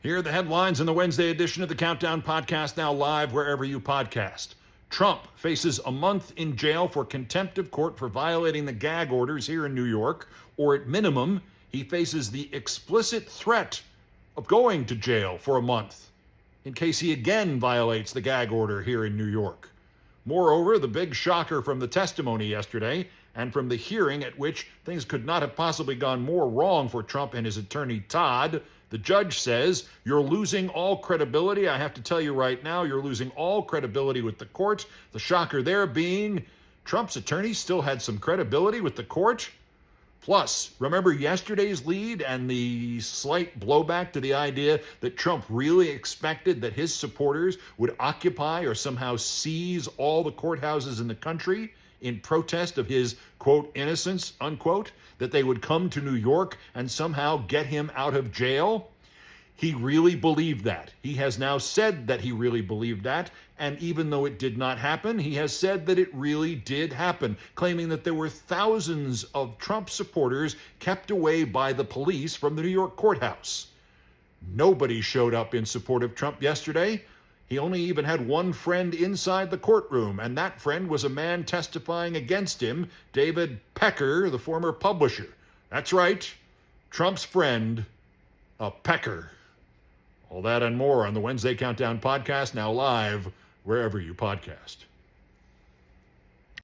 Here are the headlines in the Wednesday edition of the Countdown Podcast, now live wherever you podcast. Trump faces a month in jail for contempt of court for violating the gag orders here in New York, or at minimum, he faces the explicit threat of going to jail for a month in case he again violates the gag order here in New York. Moreover, the big shocker from the testimony yesterday and from the hearing at which things could not have possibly gone more wrong for Trump and his attorney Todd, the judge says, you're losing all credibility. I have to tell you right now, you're losing all credibility with the court. The shocker there being Trump's attorney still had some credibility with the court. Plus, remember yesterday's lead and the slight blowback to the idea that Trump really expected that his supporters would occupy or somehow seize all the courthouses in the country in protest of his, quote, innocence, unquote, that they would come to New York and somehow get him out of jail? He really believed that. He has now said that he really believed that, and even though it did not happen, he has said that it really did happen, claiming that there were thousands of Trump supporters kept away by the police from the New York courthouse. Nobody showed up in support of Trump yesterday. He only even had one friend inside the courtroom, and that friend was a man testifying against him, David Pecker, the former publisher. That's right, Trump's friend, a Pecker. All that and more on the Wednesday Countdown Podcast, now live wherever you podcast.